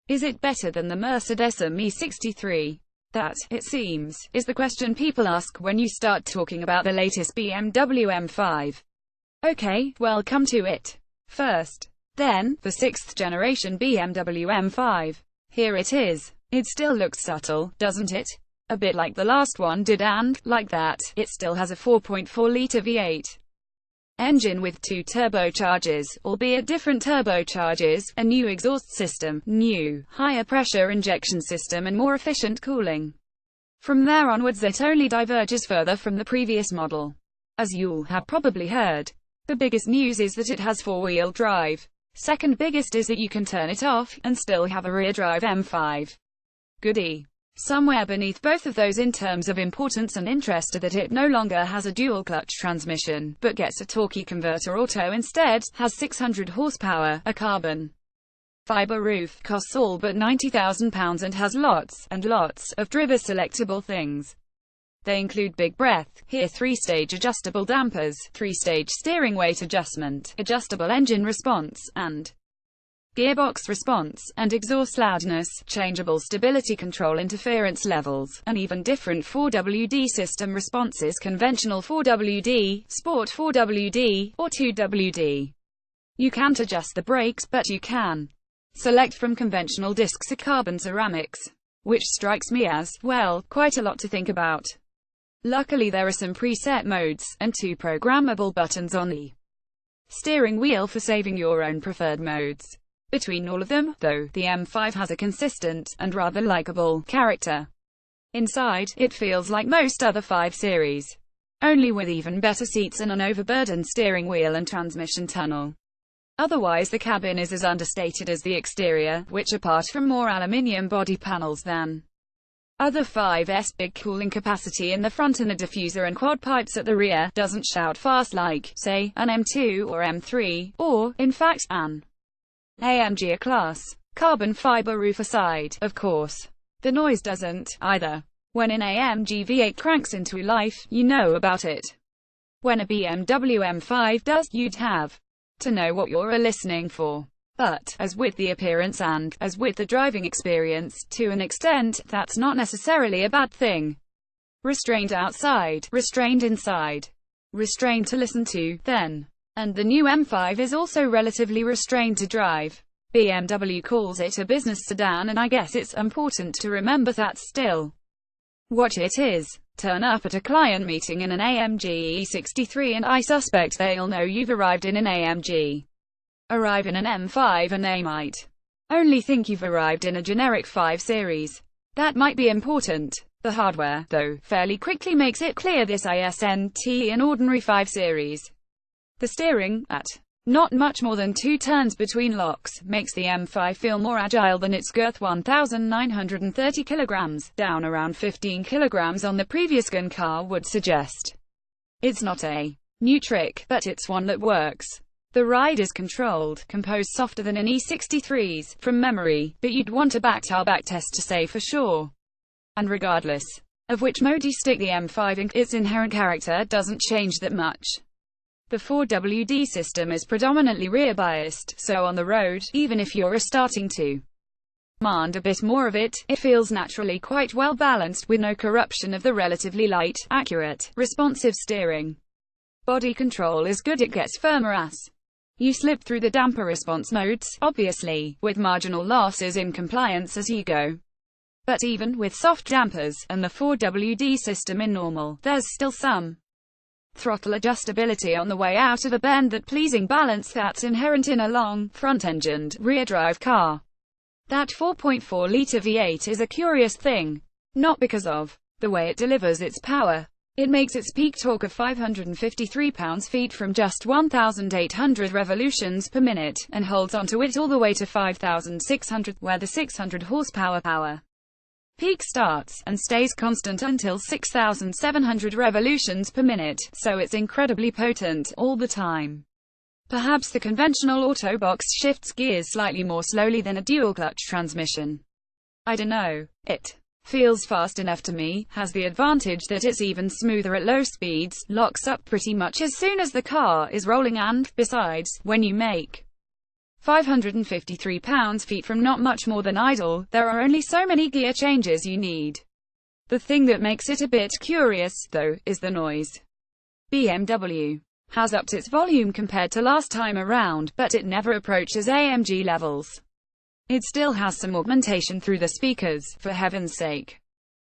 Is it better than the Mercedes-AMG E63? That, it seems, is the question people ask when you start talking about the latest BMW M5. Okay, well, come to it. First, then, the 6th generation BMW M5. Here it is. It still looks subtle, doesn't it? A bit like the last one did, and, like that, it still has a 4.4-litre V8 engine with 2 turbochargers, albeit different turbochargers, a new exhaust system, new, higher pressure injection system and more efficient cooling. From there onwards it only diverges further from the previous model. As you'll have probably heard, the biggest news is that it has four-wheel drive. Second biggest is that you can turn it off, and still have a rear-drive M5. Goodie. Somewhere beneath both of those in terms of importance and interest are that it no longer has a dual-clutch transmission, but gets a torqueconverter auto instead, has 600 horsepower, a carbon fibre roof, costs all but £90,000 and has lots, and lots, of driver-selectable things. They include big breath, here three-stage adjustable dampers, three-stage steering weight adjustment, adjustable engine response, and gearbox response, and exhaust loudness, changeable stability control interference levels, and even different 4WD system responses: conventional 4WD, sport 4WD, or 2WD. You can't adjust the brakes, but you can select from conventional discs or carbon ceramics, which strikes me as, well, quite a lot to think about. Luckily there are some preset modes, and 2 programmable buttons on the steering wheel for saving your own preferred modes. Between all of them, though, the M5 has a consistent, and rather likable, character. Inside, it feels like most other 5 Series, only with even better seats and an overburdened steering wheel and transmission tunnel. Otherwise the cabin is as understated as the exterior, which apart from more aluminium body panels than other 5's, big cooling capacity in the front and a diffuser and quad pipes at the rear, doesn't shout fast like, say, an M2 or M3, or, in fact, an AMG A-Class. Carbon fiber roof aside, of course, the noise doesn't, either. When an AMG V8 cranks into life, you know about it. When a BMW M5 does, you'd have to know what you're listening for. But, as with the appearance and, as with the driving experience, to an extent, that's not necessarily a bad thing. Restrained outside, restrained inside. Restrained to listen to, then. And the new M5 is also relatively restrained to drive. BMW calls it a business sedan, and I guess it's important to remember that's still what it is. Turn up at a client meeting in an AMG E63 and I suspect they'll know you've arrived in an AMG. Arrive in an M5 and they might only think you've arrived in a generic 5 Series. That might be important. The hardware, though, fairly quickly makes it clear this isn't an ordinary 5 Series. The steering, at not much more than 2 turns between locks, makes the M5 feel more agile than its girth, 1,930 kilograms, down around 15 kilograms on the previous gun car would suggest. It's not a new trick, but it's one that works. The ride is controlled, composed softer than an E63's, from memory, but you'd want a back test to say for sure. And regardless of which mode you stick the M5 in, its inherent character doesn't change that much. The 4WD system is predominantly rear-biased, so on the road, even if you're starting to demand a bit more of it, it feels naturally quite well balanced, with no corruption of the relatively light, accurate, responsive steering. Body control is good, it gets firmer as you slip through the damper response modes, obviously, with marginal losses in compliance as you go. But even with soft dampers, and the 4WD system in normal, there's still some throttle adjustability on the way out of a bend, that pleasing balance that's inherent in a long, front-engined, rear-drive car. That 4.4-litre V8 is a curious thing. Not because of the way it delivers its power. It makes its peak torque of 553 pounds-feet from just 1,800 revolutions per minute, and holds onto it all the way to 5,600, where the 600 horsepower power peak starts, and stays constant until 6,700 revolutions per minute, so it's incredibly potent, all the time. Perhaps the conventional autobox shifts gears slightly more slowly than a dual-clutch transmission. I dunno. It feels fast enough to me, has the advantage that it's even smoother at low speeds, locks up pretty much as soon as the car is rolling, and, besides, when you make 553 pounds-feet from not much more than idle. There are only so many gear changes you need. The thing that makes it a bit curious, though, is the noise. BMW has upped its volume compared to last time around, but it never approaches AMG levels. It still has some augmentation through the speakers, for heaven's sake.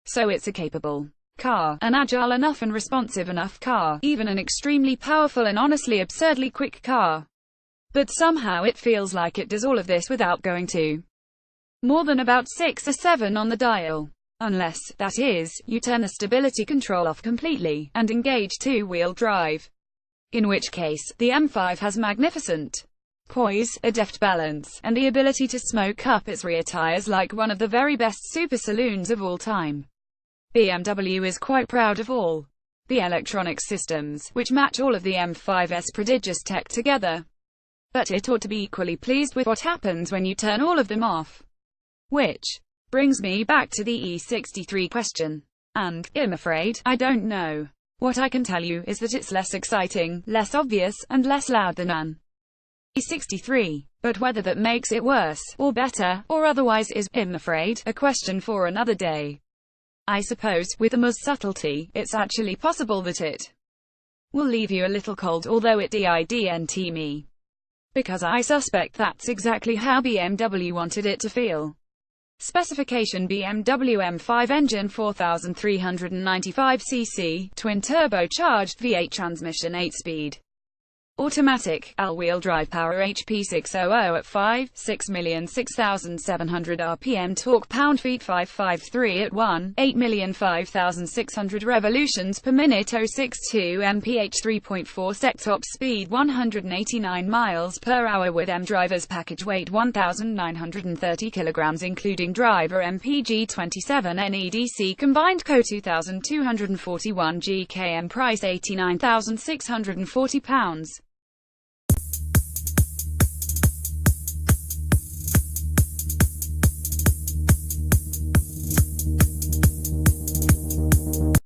So it's a capable car, an agile enough and responsive enough car, even an extremely powerful and honestly absurdly quick car. But somehow it feels like it does all of this without going to more than about 6 or 7 on the dial. Unless, that is, you turn the stability control off completely, and engage two-wheel drive. In which case, the M5 has magnificent poise, a deft balance, and the ability to smoke up its rear tires like one of the very best super saloons of all time. BMW is quite proud of all the electronic systems, which match all of the M5's prodigious tech together. But it ought to be equally pleased with what happens when you turn all of them off. Which brings me back to the E63 question. And, I'm afraid, I don't know. What I can tell you is that it's less exciting, less obvious, and less loud than an E63. But whether that makes it worse, or better, or otherwise is, I'm afraid, a question for another day. I suppose, with the most subtlety, it's actually possible that it will leave you a little cold, although it didn't me. Because I suspect that's exactly how BMW wanted it to feel. Specification: BMW M5 engine, 4,395cc, twin-turbocharged V8 transmission, 8-speed. Automatic, all-wheel drive, power HP 600 at 6,006,700 RPM, torque pound-feet 553 at 8,005,600 revolutions per minute, 062 mph, 3.4 sec, top speed 189 miles per hour with M drivers, package weight 1,930 kilograms including driver, MPG 27 NEDC combined, co 2,241 GKM, price £89,640.